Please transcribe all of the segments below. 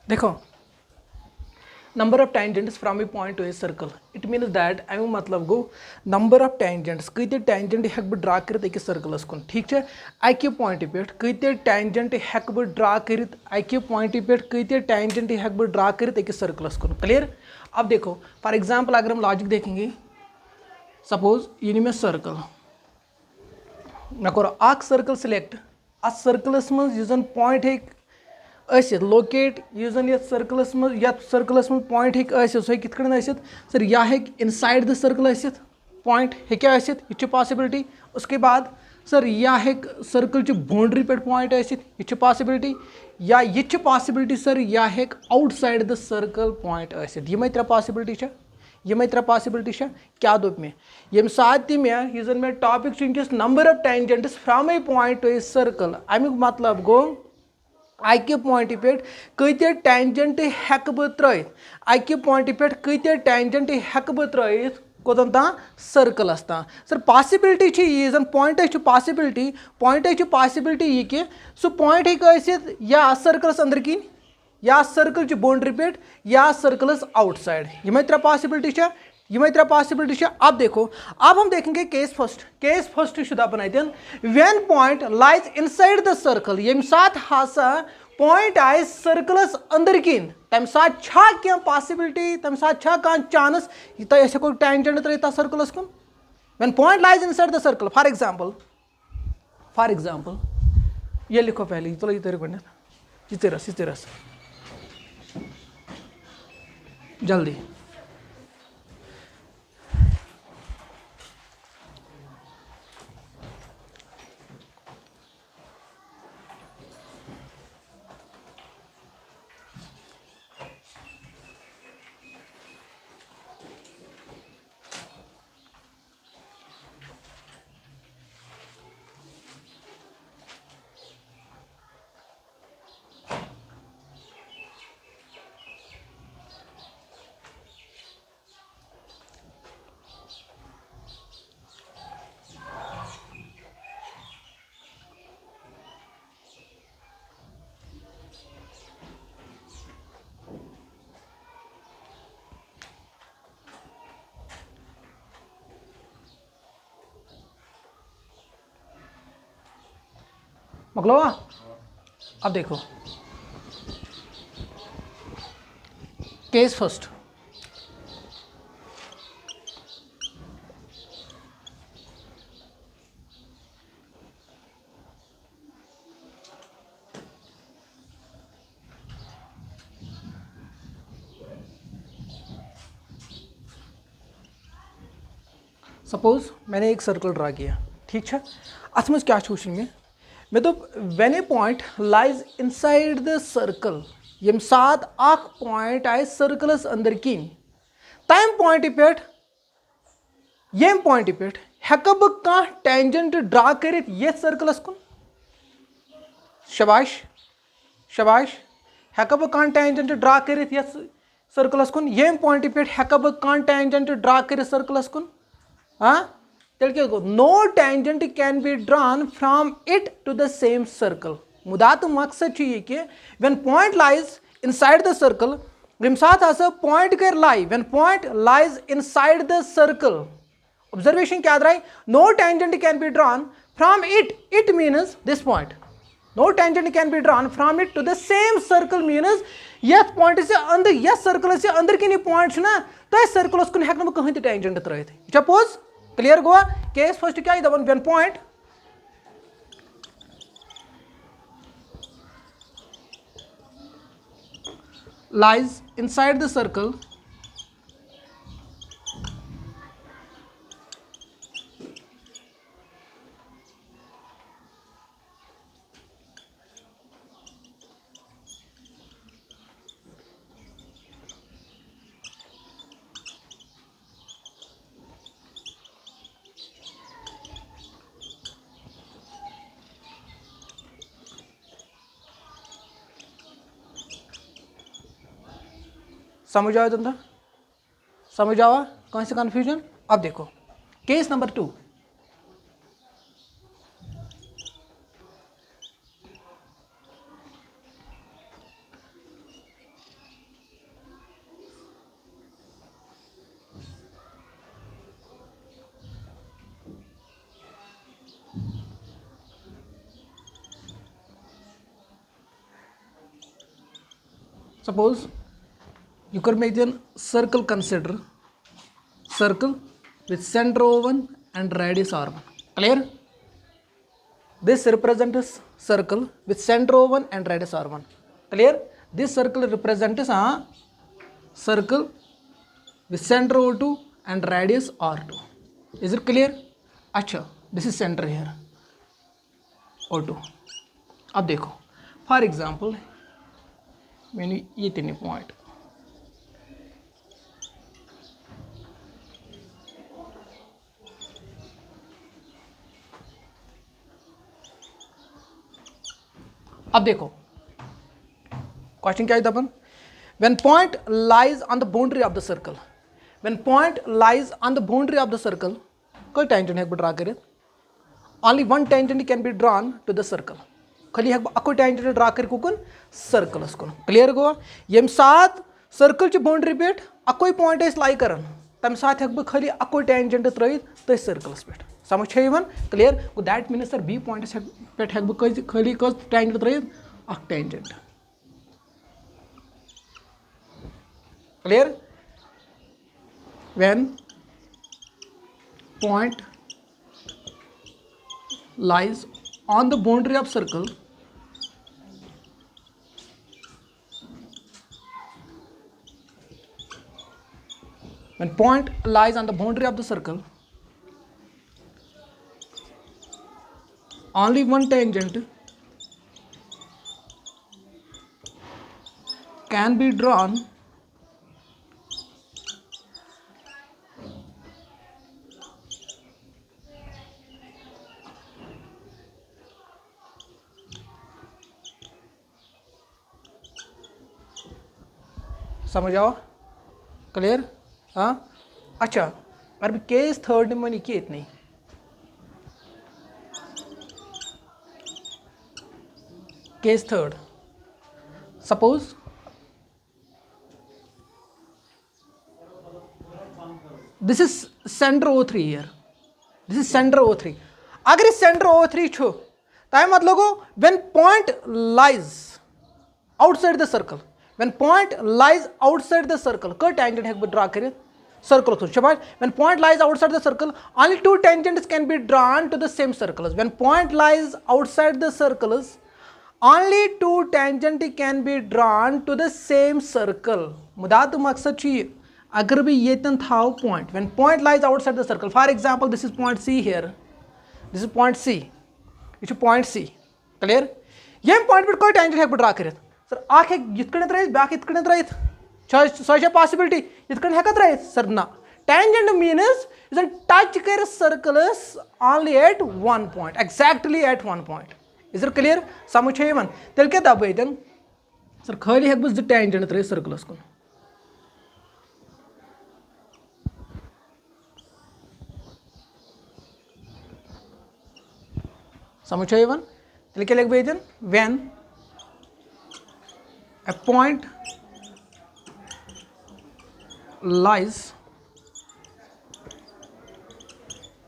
देखो number of tangents from a point to a circle. It means that Amik मतलब गो number of tangents कत tangent हेक बह draw कर अकिस circles कुन ठीक है अकि पॉइंट पे कत tangent हेक बह ड्रा कर अकि पॉइंट पे कत tangent हेक बह ड्रा कर अकिस सर्कलस कुन क्लियर। अब देखो फॉर एग्जांपल अगर हम लॉजिक देखेंगे सपोज ये मे सर्कल मे कोर अख सर्कल सिलेक्ट अ सर्कलस मज यह पॉइंट हेक लोकेट यह सर्कलस मज पॉइंट हेक सह कित सर यह हेक इनसाइड द सर्कल पॉइंट हेक्या यह पॉसिबिलिटी। उसके बाद सर यह हेक सर्कल बाउंड्री पे पॉइंट यह पॉसिबिलिटी या यह पॉसिबिलिटी सर यह हेक आउटसाइड द सर्कल पॉइंट यम त्रे पॉसिबिलिटी यम त्रे पॉसिबिलिटी क्या दोप मे यम सात मे यह मे टॉपिक वनकस number of tangents from a point to a circle अमुक मतलब गो अकि पॉइंट पे कत टेंजेंट हेक बह त्रित अकि पॉइंट पे कत टेंजेंट हेक बह त्रित कोतन तां सर्कलस तां सर पॉसिबिलिटी यह पॉइंट पॉसिबिलिटी यह कि सह पॉइंट हेक या सर्कलस अंदर किन या सर्कल बाउंड्री पे या सर्कलस आउटसाइड यम त्रे पॉसिबिलिटी अब देखो अब हम देखेंगे केस फर्स्ट शुदा अपन when point lies inside the circle यम साथ हसा पॉइंट आए सर्कलस अंदर किन तम साथ क्या पॉसिबिलिटी तम साथ कह चांस हेको टेंजेंट त्रित सर्कलस कुन when point lies inside the circle for example ये लिखो पहले चलो ये तेरे ये रस जल्दी मकलोवा अब देखो केस फर्स्ट सपोज मैंने एक सर्कल ड्रा किया ठीक है अत मज क्या वुचन मे दोप when a point lies inside the circle यम सात अख पॉइंट आए सर्कलस अंदर किन तम पॉइंट पे यम पॉइंट पे हेक बह कह टेंजेंट ड्रा कर सर्कलस कुन शबाश हेक बह कह टेंजेंट ड्रा कर सर्कलस कुन यम पॉइंट पे हेक बह कह टेंजेंट ड्रा कर सर्कलस कुन हाँ तेल क्या गो no tangent can be drawn from it to the same circle मुदा तो मकसद यह कि when point lies inside the circle यम साथ हसा पॉइंट कर लाई when point lies inside the circle observation क्या द्राई no tangent can be drawn from it means this point no tangent can be drawn from it to the same circle means यथ point से अंदर यथ circle से अंदर किन point ना तो सर्कलस कुन हेक कहीं टेंजेंट त्रित सपोज क्लियर गोवा केस फर्स्ट क्या दपान when point lies inside the circle समझ आया तुम समझ आवा कौन से कन्फ्यूजन। अब देखो case number 2 Suppose you can imagine circle, consider circle with center O1 and radius R1. Clear? This represents circle with center O1 and radius R1. Clear? This circle represents a circle with center O2 and radius R2. Is it clear? अच्छा, this is center here O2. अब देखो for example मैंने ये तीन point अब देखो question क्या है अपन when point lies on the boundary of the circle when point lies on the boundary of the circle कोई tangent है ड्रा करें only one tangent can be drawn to the circle खाली है अको tangent ड्रा कर कुकन circle उसको clear गो यम साथ circle ची boundary पेट अको point है लाई करन तम साथ है खाली अको tangent त्रयित तो circle पेट समझ है इवन क्लियर गो दैट मीन्स सर बी पॉइंट पेट है खाली कस tangent त्रयित अक tangent clear when point lies on the boundary of circle when point lies on the boundary of the circle only one tangent can be drawn समझ आओ clear हाँ अच्छा अरे केस थर्ड में नहीं किए इतनी case third suppose this is centre O3 here this is centre O3 अगर इस सेंटर O3 छो ताई मतलब when point lies outside the circle when point lies outside the circle कर tangent है ड्रा करें circle तो शाबाश when point lies outside the circle only two tangents can be drawn to the same circles when point lies outside the circles only two tangent can be drawn to the same circle मुदात मकसद चाहिए अगर भी ये तन था point when point lies outside the circle for example this is point C here this is point C ये point C clear ये point पर कोई tangent है ड्रा करें सर आख यिथ कन त्रयित ब्याक यिथ कन त्रयित सो पॉसिबिलिटी यिथ कन हेका त्रयित सर ना tangent means is touch कर circles only at one point exactly at one point is it clear समझ है यमन तेल क्या दब इतन सर खाली हेक बस tangent त्रयित circles कुन समझ है यमन तेल क्या लिख इतन when a point lies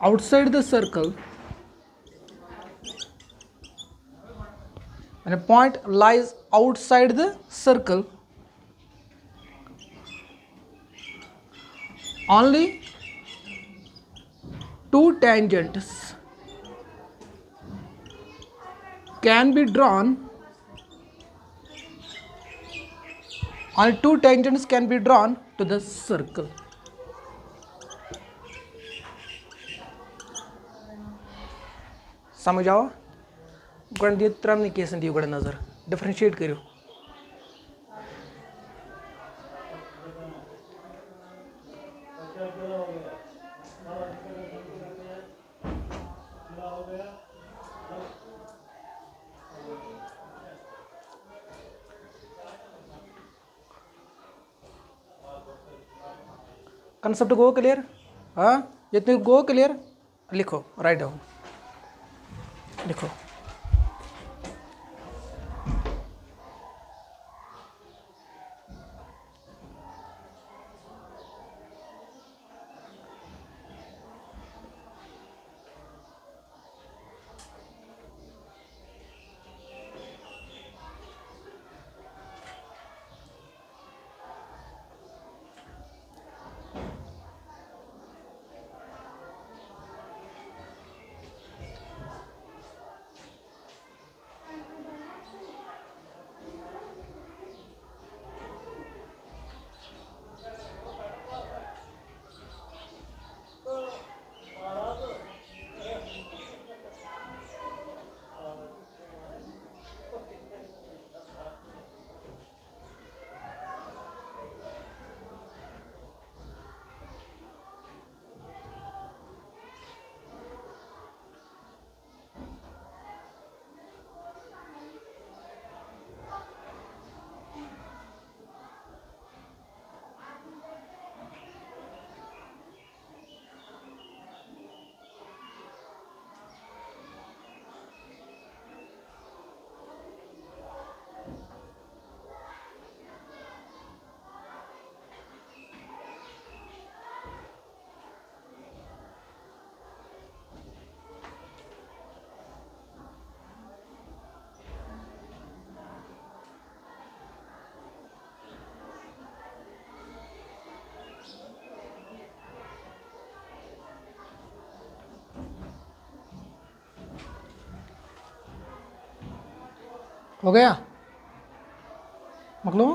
outside the circle when a point lies outside the circle only two tangents can be drawn only two tangents can be drawn to the circle समझ आओ गण त्रम ने केसन दियो गण नजर डिफरेंशिएट करो कंसेप्ट गो क्लियर हाँ ये गो क्लियर लिखो राइट डाउन लिखो हो गया मकलो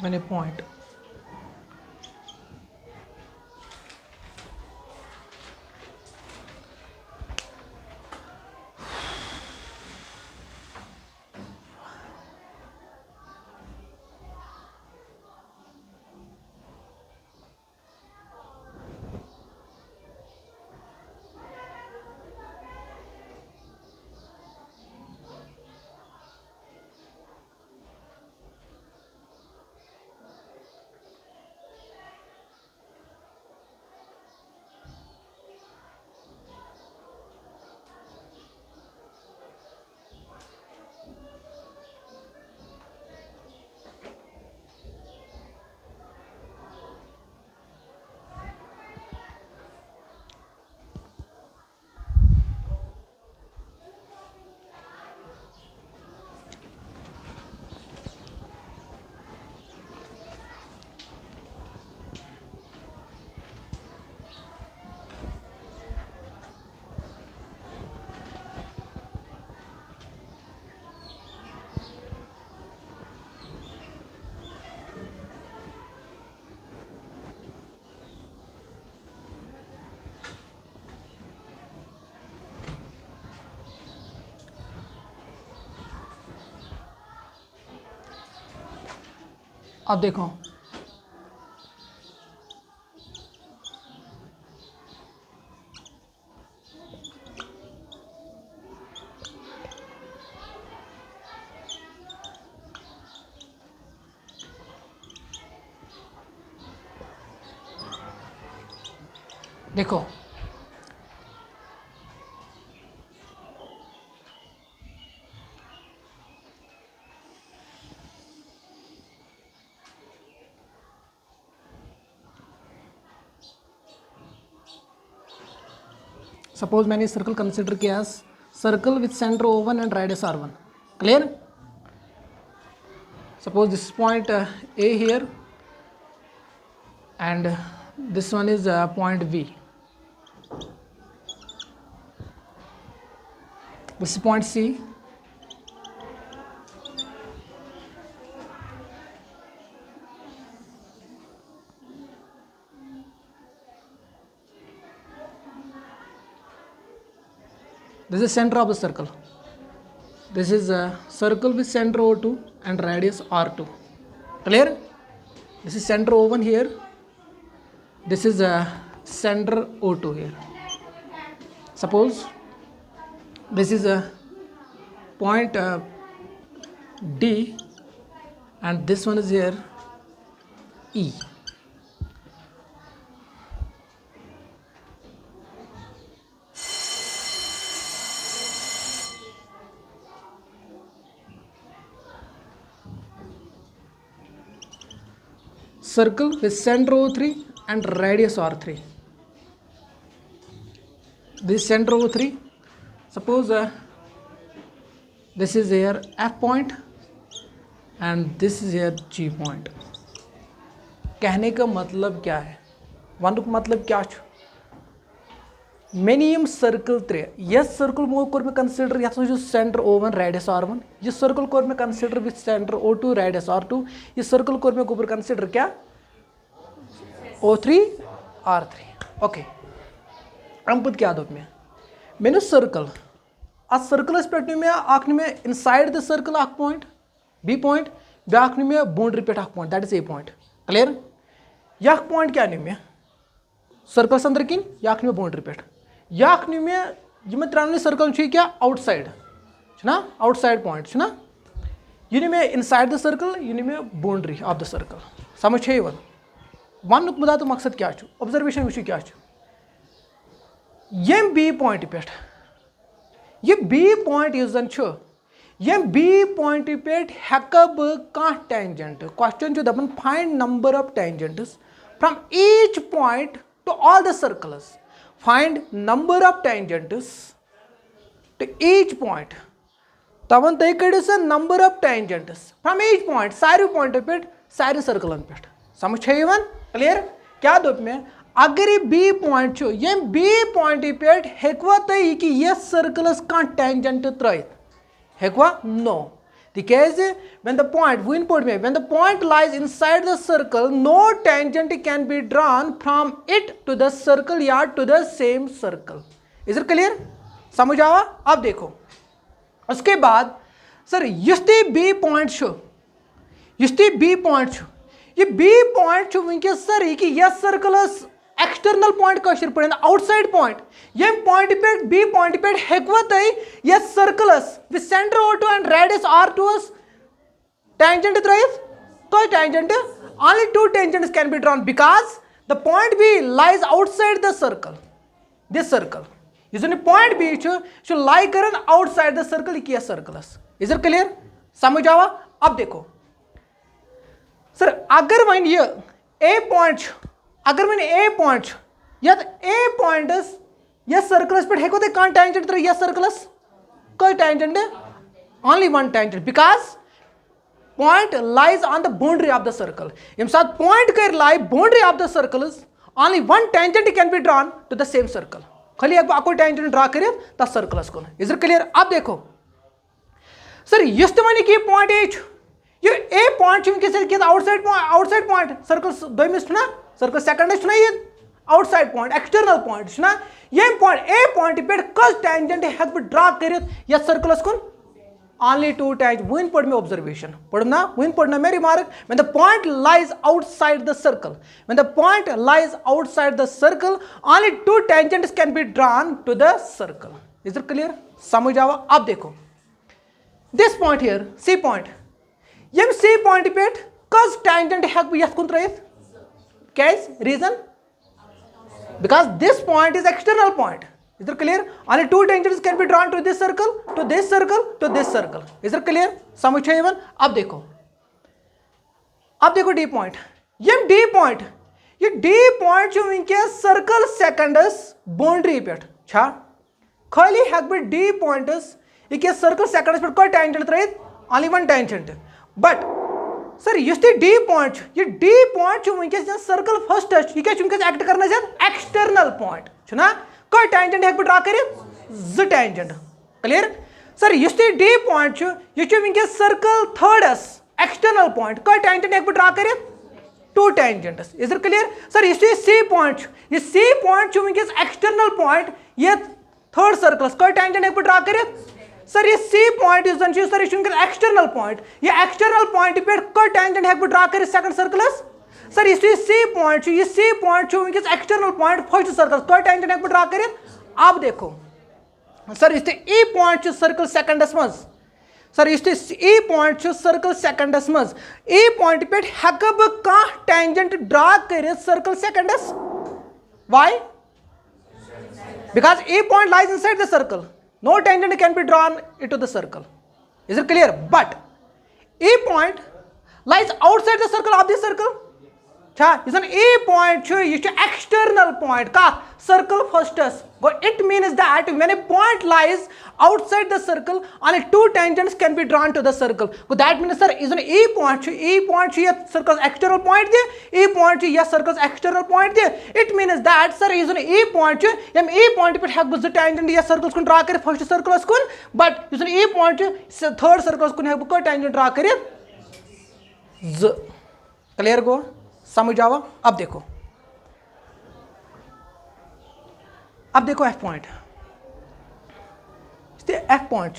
मैंने पॉइंट अब देखो देखो सपोज मैंने सर्कल कंसिडर किया circle with centre O1 and radius R1 clear suppose this point A here and this one is point V, this is point C, this is center of the circle, this is a circle with center O2 and radius R2 clear, this is center O1 here, this is a center O2 here, suppose this is a point D and this one is here E. Circle with center O3 and radius R3. This center O3. Suppose this is here F point and this is here G point. कहने का मतलब क्या है वनुक मतलब क्या छ many circle त्रे yes circle मो कोर में कंसीडर यथ जो सेंटर O1 रेडियस R1 ये सर्कल कोर में consider with centre O2 radius R2 ये सर्कल कोर में गोबर कंसीडर क्या O3 R3 ओके अब पत क्या दोत में मैंने सर्कल आ सर्कल पे में आख में इनसाइड द सर्कल आख पॉइंट बी पॉइंट ब्याख में बाउंड्री पे आख point that is a point clear यह पॉइंट क्या में सर्कल अंदर किन याख में बाउंड्री पे याख में यम त्रानी सर्कल क्या आउटसाइड ना आउटसाइड पॉइंट ना यह में इनसाइड द सर्कल यह में बाउंड्री ऑफ द सर्कल समझ वन वन मुदा तो मकसद क्या ऑब्जर्वेशन वो क्या यम बी पॉइंट पे यह बी पॉइंट इस जन ये बी पॉइंट पे हेका बह कह टेंजेंट क्वेश्चन दपन find number of tangents from each point to all the circles find number of tangents to each point तवन तुम कड़ो सा number of tangents from each point सारे पॉइंटों पे सारे सर्कलन पे समझ क्लियर क्या दोप मे अगर यह बी पॉइंट ये बी पॉइंट पे हेकवा तुम कि यस सर्कलस कह टेंजेंट त्रयित हेकवा नो तिकाज when the point वन पोट में when the point lies inside the circle no tangent can be drawn from it to the circle या to the same circle is it clear समझ आवा अब देखो उसके बाद सर युस्ती बी पॉइंट युस्ती बी पॉइंट ये बी पॉइंट वनकस सर ये यस सर्कलस एक्सटर्नल पॉइंट कशर पे आउटसाइड पॉइंट ये पॉइंट पे बी पॉइंट पे हेकवा तुम यस सर्कलस with centre O2 and radius R2 tangent त्रयित कह tangent only two tangents can be drawn because the point B lies outside the circle this circle यह जो पॉइंट बी लाई कर आउटसाइड द सर्कल यह सर्कलस इज इट क्लियर समझ आवा अब देखो सर अगर वन ये ए पॉइंट अगर वन ए पॉइंट यत ए पॉइंटस यस सर्कलस पे हेको ते कौन टेंजेंट त्र यस सर्कलस कोई tangent only one tangent because point lies on the boundary of the circle यम साथ पॉइंट कर लाई boundary of the circles only one tangent can be drawn to the same circle खाली अको टेंजेंट ड्रा कर तथ सर्कलस कुन is it clear अब देखो सर युस तुम वन ये पॉइंट ये ए पॉइंट वनकस आउटसाइड पॉइंट सर्कल दोमिस सर्कल सेकंडस ये आउटसाइड पॉइंट एक्सटर्नल पॉइंट ये पॉइंट ए पॉइंट पे कस टेंजेंट हेक बह ड्रा कर सर्कलस कुन only two tangents वन पढ़ में ऑब्जर्वेशन पढ़ना वन पढ़ना मे remark when the point lies outside the circle when the point lies outside the circle only two tangents can be drawn to the circle is it clear समझ आवा अब देखो this point here C point Yama C point पे कस tangent हेक बह यथ कुन त्रयित कैस reason because this point is external point is it clear only two tangents can be drawn to this circle to this circle to this circle is it clear समझ even अब देखो D point ये D point ये D point वनकस circle सेकंडस boundary पे खाली हेक बह D पॉइंटस ये सर्कल सेकंडस पे कोई टेंजेंट त्रयित only one tangent but सर युस डी पॉइंट ये डी पॉइंट वनकस सर्कल फर्स्ट यह एक्ट करना एक्सटर्नल पॉइंट कई टेंजेंट हेक बह ड्रा कर टेंजेंट क्लियर सर युस डी पॉइंट यह वनकस सर्कल थर्डस एक्सटर्नल पॉइंट कई टेंजेंट हेक बह ड्रा कर two tangents is it clear सर युस सी पॉइंट वनकस एक्सटर्नल पॉइंट ये थर्ड सर्कलस कई टेंजेंट हेक बह ड्रा कर सर ये सी पॉइंट सर यह एक्सटर्नल पॉइंट ये एक्सटर्नल पॉइंट पे कई टेंजेंट हेक बह ड्रा कर सेकंड सर्कलस सर यह सी पॉइंट वनकस एक्सटर्नल पॉइंट फर्स्ट सर्कल कई टेंजेंट हेक बह ड्रा कर अब देखो सर यह ई पॉइंट सर्कल सेकंडस मज सर यह ई पॉइंट सर्कल सेकंडस मज ई पॉइंट पे हेक बह कह टेंजेंट ड्रा कर circle seconds why because E point lies inside the circle no tangent can be drawn into the circle is it clear but E point lies outside the circle of this circle is an E point is external point ka circle firstest it means that when a point lies outside the circle only two tangents can be drawn to the circle that means sir is an E point ये circle's external point दे E point ये circle's external point they it means that sir is an E point Yama E point पे हेक बह tangent ये circles कुन draw कर first circles कुन but is an E point third circles कुन हेक बह tangent draw कर क्लियर गो समझ आवा अब देखो F पॉइंट F पॉइंट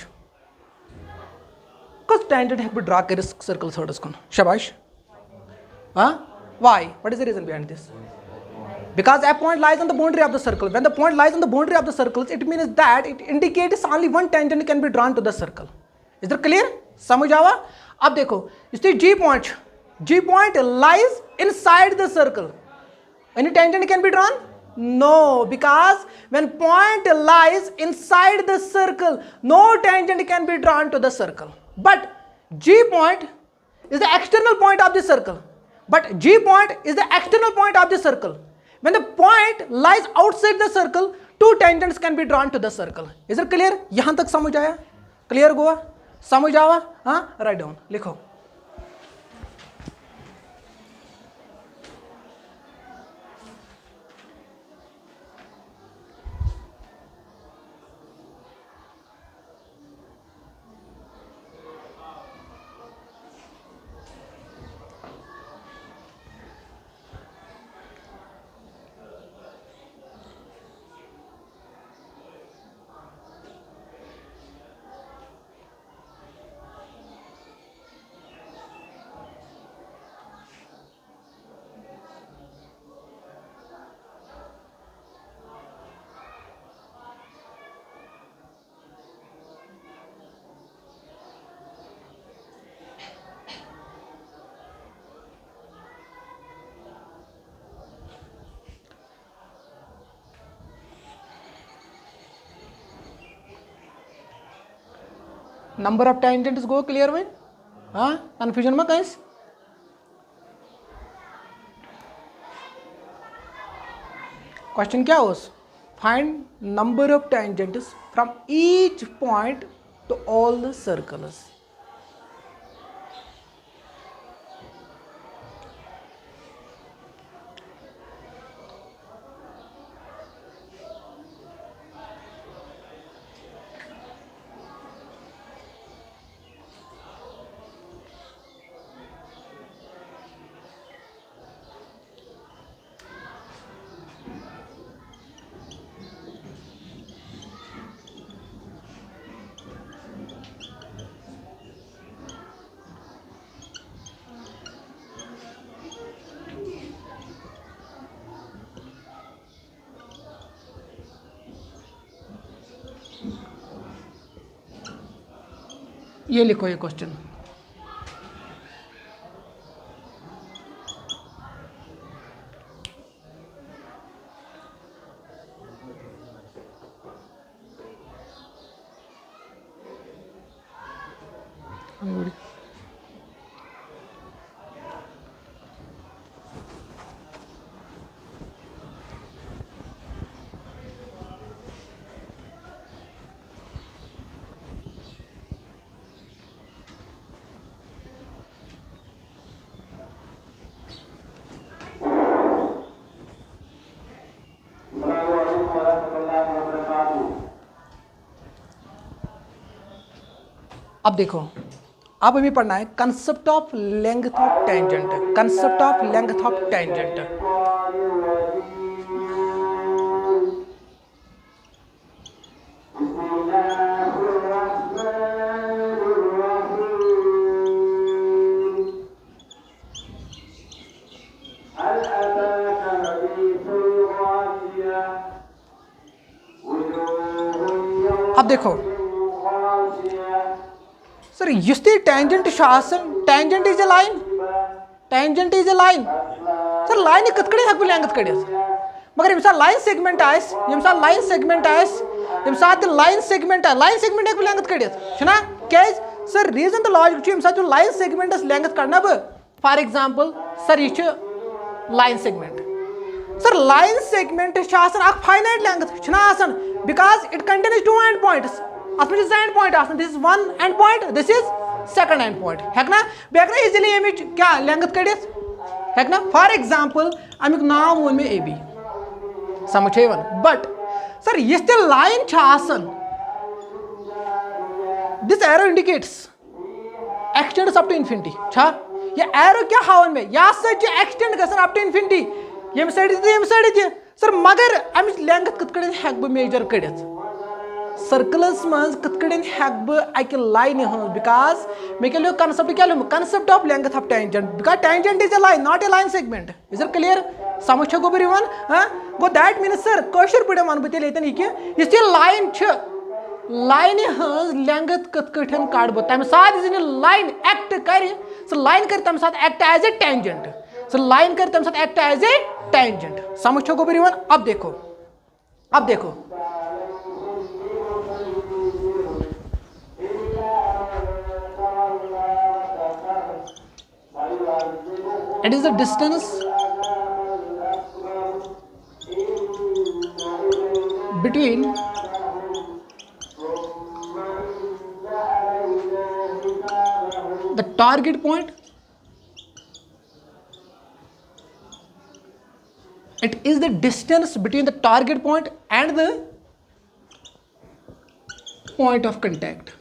कस टेंजेंट हेक बह ड्रा कर सर्कल थर्डस कुन शाबाश why what is the reason behind this because F point lies on the boundary of the circle when the point lies on the boundary of the circles it means that it indicates only one tangent can be drawn to the circle is that clear समझ आवा अब देखो इस G point lies inside the circle any tangent can be drawn No, because when point lies inside the circle, no tangent can be drawn to the circle. But G point is the external point of the circle. But G point is the external point of the circle. When the point lies outside the circle, two tangents can be drawn to the circle. Is it clear? यहाँ तक समझ आया? Clear Goa? समझ आवा? हाँ? Write down. लिखो. Number of tangents go clear में? हाँ? Confusion में कहीं? Question क्या होस? Find number of tangents from each point to all the circles. ये लिखो ये क्वेश्चन. अब देखो, अब हमें पढ़ना है concept of length of tangent. Concept of length of tangent. अब देखो sir, yes tangent tangent is a line. Tangent is a line. Sir line कत कड़े हेक लेंथ कड़ित, मगर यम लाइन सेगमेंट आस, यम लाइन सेगमेंट आस, यम लाइन सेगमेंट हेक लेंथ कड़ित छना क्या sir. Reason तो logic यम line सेगमेंटस length कड़ना बह for example sir यह line segment. Sir line segment finite length छना because it contains two end points. अत मे एंड पॉइंट आसन. This is one end point, this is second end point. हेकना बे हेकना easily अमिच क्या लेंथ कड़ित हेकना. फॉर एग्जांपल अमुक नाम वो मे ए बी, समझ वन. बट सर यस ते लाइन आसन, this arrow indicates extends up to infinity. ये एरो क्या हावन में यह एक्सटेंड गसन अप टू इन्फिनिटी. यम साइड सर मगर अमिच लेंथ कत कड़न हेक बह मेजर कड़ित. सर्कलस मज कत कड़न हेक बह अकि लाइन हज, बिकॉज मे क्या कंसेप्ट क्या concept of length of tangent. Because tangent is a line, not a line segment. Is it clear? समझ गो बह वन. गो दैट मीन्स सर कशर पे वन बह तेन यह लाइन लाइन हज लेंथ कत कठन कड़ बह तम सात लाइन एक्ट कर, लाइन कर तम सात एक्ट एज ए टेंजेंट. सर लाइन कर तम साथ एक्ट एज ए टेंजेंट समझ छो गोबर यवन अब देखो it is the distance between the target point. It is the distance between the target point and the point of contact.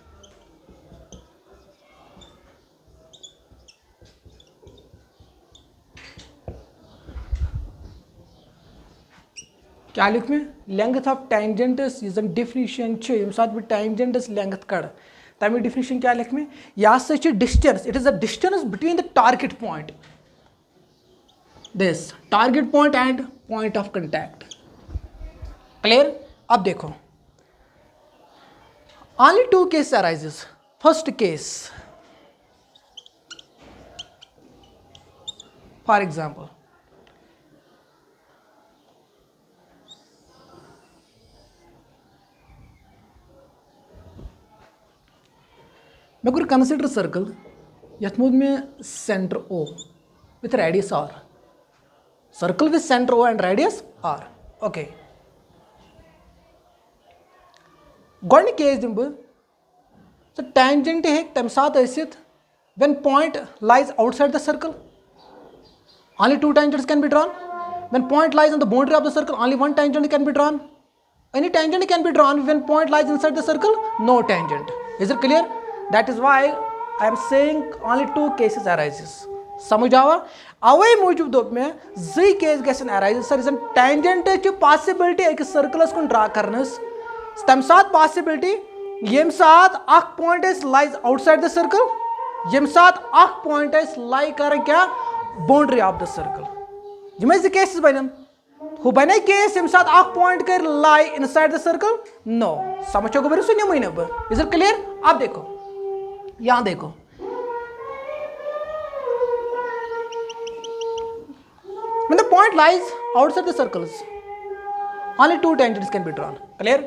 क्या लिख में लेंथ ऑफ टेंजेंटस यह डिफिनीशन यम साथ बह टेंजेंटस लेंथ कड़ तमिक डिफिनीशन क्या लिख में यह सा distance it is the distance between the target point this target point and point of contact clear अब देखो only two cases arises first case for example मैं कर कंसिडर सर्कल यथ मुद में centre O with radius R circle with centre O and radius R okay गोड case दिम बह टेंजेंट हेक तम सात when point lies outside the circle only two tangents can be drawn when point lies on the boundary of the circle only one tangent can be drawn any tangent can be drawn when point lies inside the circle no tangent is it clear that is why I am saying only two cases arises समझ आवा away मूजूब दोप में जी case गसन arise sir इसन tangent च possibility एक circles कुन draw Karan's तम साथ possibility यम साथ अख point is lies outside the circle यम साथ अख पॉइंट इज लाई कर क्या बाउंड्री ऑफ द सर्कल यम जी केसेस बनन हु बने केस यम साथ अख पॉइंट कर लाई इनसाइड द सर्कल नो समझो गोबर सुनिए महीने पर इज इट क्लियर अब देखो यहां देखो when the point lies outside the circles only two tangents can be drawn clear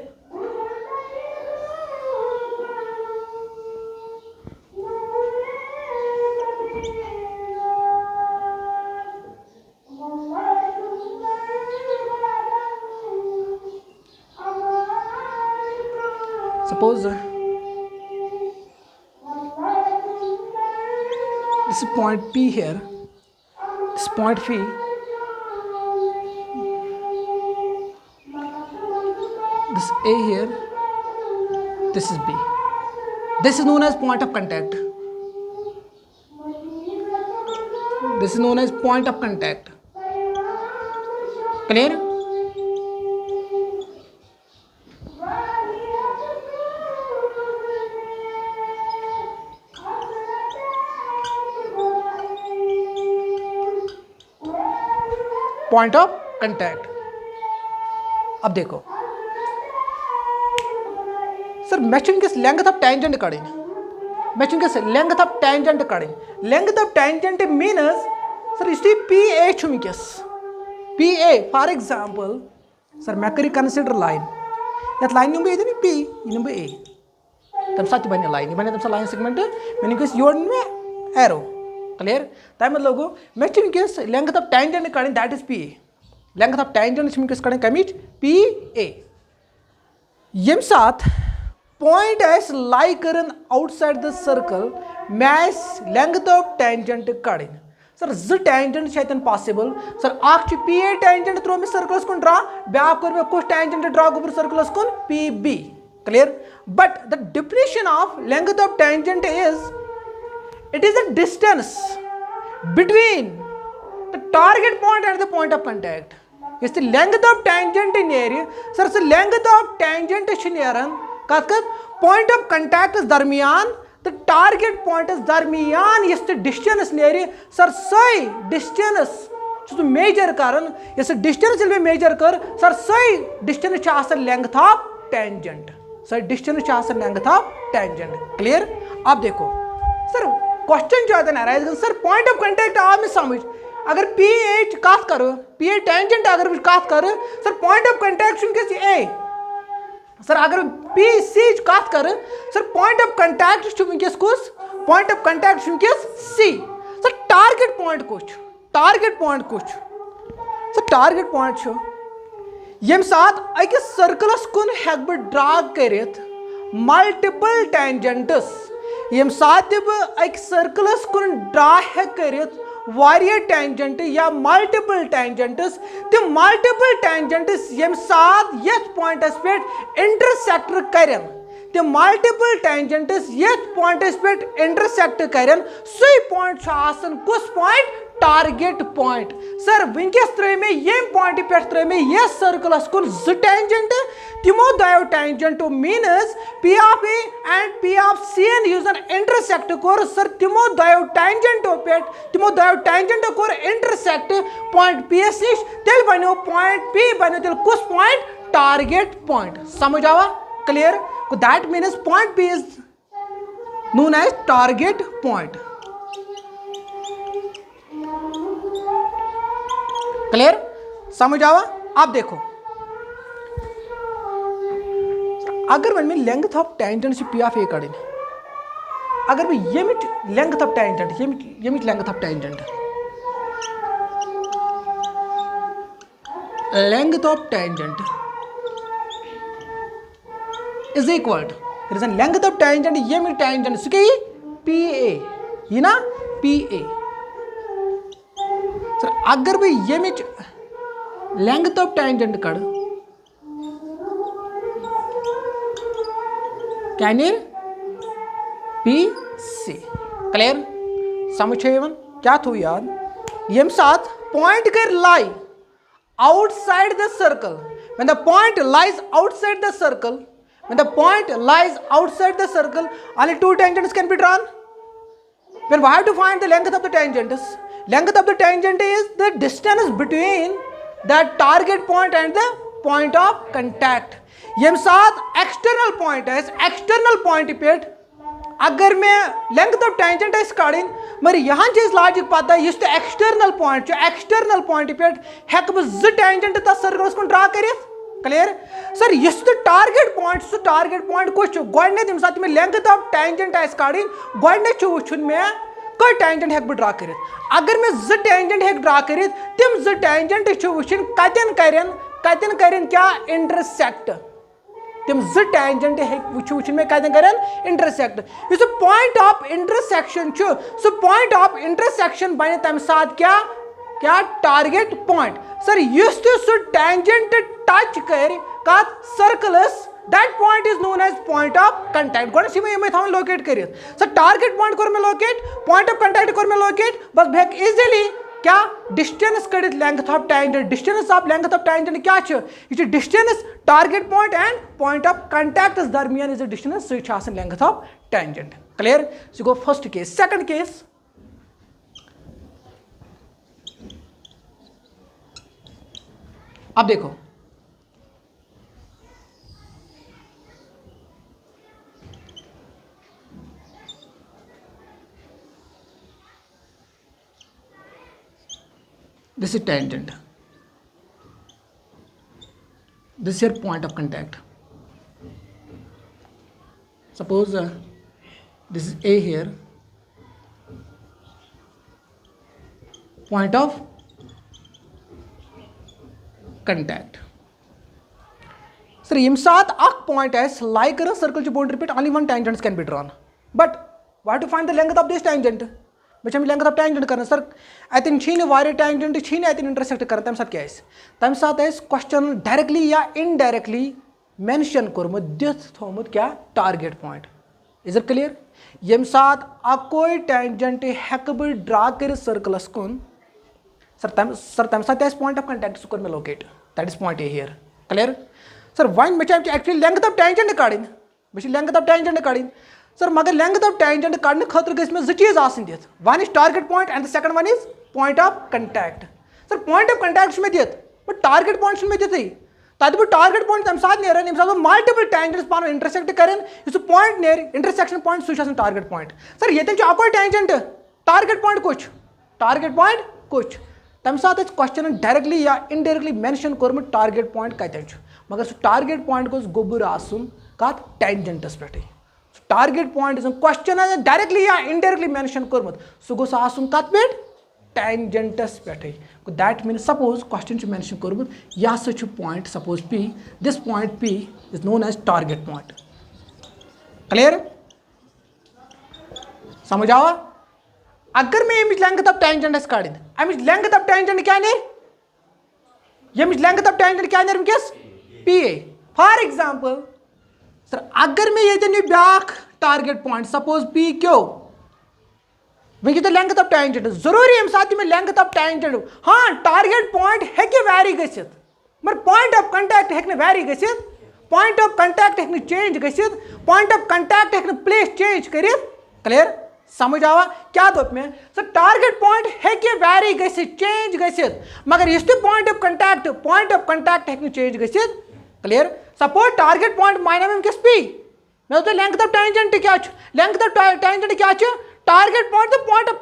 suppose this is point P here, this point P, this A here, this is B. This is known as point of contact. This is known as point of contact. Clear? Point of contact अब देखो सर matching length of tangent कड़न matching length of tangent कड़न length of tangent means सर इस P A वस P A for example सर मैं कर कंसिडर लाइन ये लाइन निम बह पी निम बह ए तम साथ बन लाइन बन तम लाइन सेगमेंट मैं योर में एरो क्लियर तमें मतलब गो मे वस लेंथ ऑफ टेंजेंट कड़न that is P A length of tangent वस कड़न कमिच पी ए यम साथ पॉइंट आस लाई कर आउटसाइड द सर्कल मे लेंथ ऑफ टेंजेंट कड़न सर जो टेंजेंट पॉसिबल सर अख पी ए टेंजेंट त्रो मे सर्कलस कुन ड्रा ब्या कर मे कुछ टेंजेंट ड्रा गोबर सर्कलस कुन P B clear but the definition of length of tangent is it is the distance between the target point and the point of contact. Is the length of tangent in area. Sir, the length of tangent is nearan. Kat point of contact is darmiyan. The target point is darmiyan. Is the distance in area. Sir, say distance. So measure karan. Yes, distance will be measure kar. Sir, say distance is the length of tangent. Sir, distance is the length of tangent. Clear? अब देखो. Sir. Question जो आता है sir point of contact आप में समझ अगर P H कत कर पी ए टेंजेंट अगर बह कत कर सर पॉइंट ऑफ कंटैक्ट वनकस ए सर अगर पी सी कत कर सर पॉइंट ऑफ कंटैक्ट वनकस कुस पॉइंट ऑफ कंटैक्ट वनकस सी सर टारगेट पॉइंट कुछ टारगेट पॉइंट कुछ सर टारगेट पॉइंट यम सात अकिस सर्कलस कुन हेक बह ड्रा करित मल्टीपल टेंजेंट्स यम सात बह अकिस सर्कलस कुन ड्रा हेक करित वारिया टेंजेंट या मल्टीपल टेंजेंट्स तम मल्टीपल टेंजेंट्स यम सात यथ पॉइंटस पे इंटरसेक्ट करन तम मल्टीपल टेंजेंट्स यथ पॉइंटस पे इंटरसेक्ट करन सही पॉइंट आसन कुस पॉइंट टारगेट पॉइंट सर वनकस त्र मे ये पॉइंट पे त्र मे ये सर्कलस कुन ज टेंजेंट तिमो दो टेंजेंटो means P of A and P of C एन यूजन इंटरसेक्ट कोर सर तिमो दो टेंजेंटो कोर इंटरसेक्ट पॉइंट पी एस निश तेल बनो पॉइंट पी बनो तेल कुस पॉइंट टारगेट पॉइंट समझ आवा clear that means point P is known as target point clear समझ आवा आप देखो अगर वन में लेंथ ऑफ टेंजेंट से पी ऑफ ए कड़न अगर मैं ये लेंथ ऑफ टेंजेंट ये length of tangent length of tangent is equal to length of tangent ये टेंजेंट सह पी ए ये ना पी ए सर अगर मैं ये लेंथ ऑफ टेंजेंट कड़ क्या पी सी क्लियर समझ क्या थो याद यम सात पॉइंट कर लाई outside the circle when the point lies outside the circle only two tangents can be drawn when we have to find the length of the tangents. Length of the tangent is the distance between the target point and the point of contact. यम साथ external point है external point पे अगर मैं length of tangent है कड़न मगर यहाँ चीज logic पता है तो external point पे हेक बह ज tangent तस सर्कलस कुन ड्रा करित क्लियर सर यस तो टारगेट पॉइंट कुछ गोडनेथ यम साथ में लेंथ ऑफ टेंजेंट है कड़न गोडनेथ वुचुन में कई टेंजेंट हेक बह ड्रा करित अगर मैं ज टेंजेंट हेक ड्रा करित तम ज टेंजेंट वुचन कतन करन क्या इंटरसेक्ट तम ज टेंजेंट वुचन में कतन करन इंटरसेक्ट इस पॉइंट ऑफ इंटरसेक्शन सो पॉइंट ऑफ इंटरसेक्शन बने तम साथ क्या टारगेट पॉइंट सर यस सो टेंजेंट टच कर कत सर्कलस that point is known as point of contact गोड यम थवन लोकेट कर सर टारगेट पॉइंट कोर में लोकेट पॉइंट ऑफ कंटैक्ट कोर में लोकेट बस बह इजीली क्या डिस्टेंस कड़ित length of tangent distance of length of tangent क्या यह distance target point and point of contact दरमियान इज डिस्टेंस सह length of tangent clear so go first case second case अब देखो this is tangent, this is your point of contact. Suppose this is A here, point of contact. Sir, yem साथ अख point है lie करो circle जो boundary पे only one tangent can be drawn, but we have to find the length of this tangent. बच्चे length of tangent कर सर अतन वारिया टेंजेंट अतन इंटरसेक्ट कर तम साथ क्वेश्चन डायरेक्टली या इनडायरेक्टली मेंशन कोर्मुत दिथ थोमुत क्या target point is it clear यम साथ अकोई टेंजेंट हेक बह ड्रा कर सर्कलस कुन तम साथ पॉइंट ऑफ कंटैक्ट सह कोर मे locate that is point A here clear सर वन मे एक्चुअली लेंथ ऑफ टेंजेंट कड़न लेंथ ऑफ टेंजेंट कड़न सर मगर लेंथ ऑफ टेंजेंट कड़ने खतर गई मे चीज आसन दिथ one is target point and the second one is point of contact सर पॉइंट ऑफ कंटैक्ट मे दिथ बट टारगेट पॉइंट मे दिथी तब बह टारगेट पॉइंट तम साथ नेरान यम साथ मल्टीपल टेंजेंट्स पान इंटरसेक्ट करन इस पॉइंट नेर इंटरसेक्शन पॉइंट सह टारगेट पॉइंट सर ये अकोई टेंजेंट टारगेट पॉइंट कुछ तम साथ क्वेश्चन डायरेक्टली या इनडायरेक्टली मेंशन कोर्मुत टारगेट पॉइंट कतन मगर सह टारगेट पॉइंट गोस गोबुर आसुन कत टेंजेंटस पे टारगेट पॉइंट क्वेश्चन डायरेक्टली या इनडायरेक्टली मेंशन कोर्मुत सह गोस आसुन कत पे टेंजेंटस पे that mean suppose question mention कोर्मुत यह हसा point suppose P this point P is known as target point clear समझ आवा अगर मैं अमिच लेंथ ऑफ टेंजेंट कड़ अमिच लेंथ ऑफ टेंजेंट क्या नेर यमिच लेंथ ऑफ टेंजेंट क्या नेर वस PA फॉर एग्जांपल सर अगर मैं ये back target point suppose PQ वह तो लेंथ ऑफ टेंजेंट जरूरी यम साथ में लेंथ ऑफ टेंजेंट हाँ टारगेट पॉइंट हेके वैरी गसित मगर पॉइंट ऑफ कंटैक्ट हेक वैरी गसित पॉइंट ऑफ कंटैक्ट हेक चेंज गसित पॉइंट ऑफ कंटैक्ट हेक प्लेस चेंज करित क्लियर समझ आवा क्या दोप में सर टारगेट पॉइंट हेके वैरी गसित चेंज गसित मगर इस पॉइंट ऑफ कंटैक्ट हेक चेंज गसित क्लियर सपोज टारगेट पॉइंट मायने में किस P मैं तो लेंथ ऑफ टेंजेंट क्या लेंथ ऑफ टेंजेंट क्या टारगेट पॉइंट ऑफ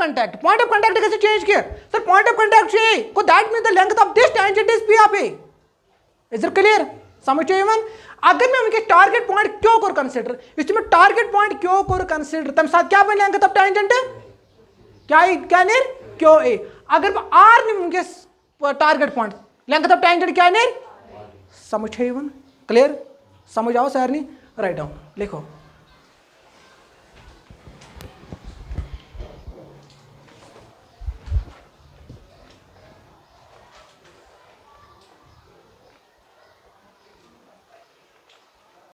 कंटैक्ट कैसे चेंज किया सर पॉइंट ऑफ कंटैक्ट से को that mean the length of this tangent is P of A is it clear समझ मन अगर मैं उनके टारगेट पॉइंट क्यों कर कंसीडर इस में टारगेट पॉइंट क्यों कर कंसीडर तम साथ क्या बन लेंथ ऑफ टेंजेंट क्या नेर क्यों A अगर मैं R ने उनके target point length of tangent क्या नेर समझ मन क्लियर समझ आओ सारनी राइट डाउन लिखो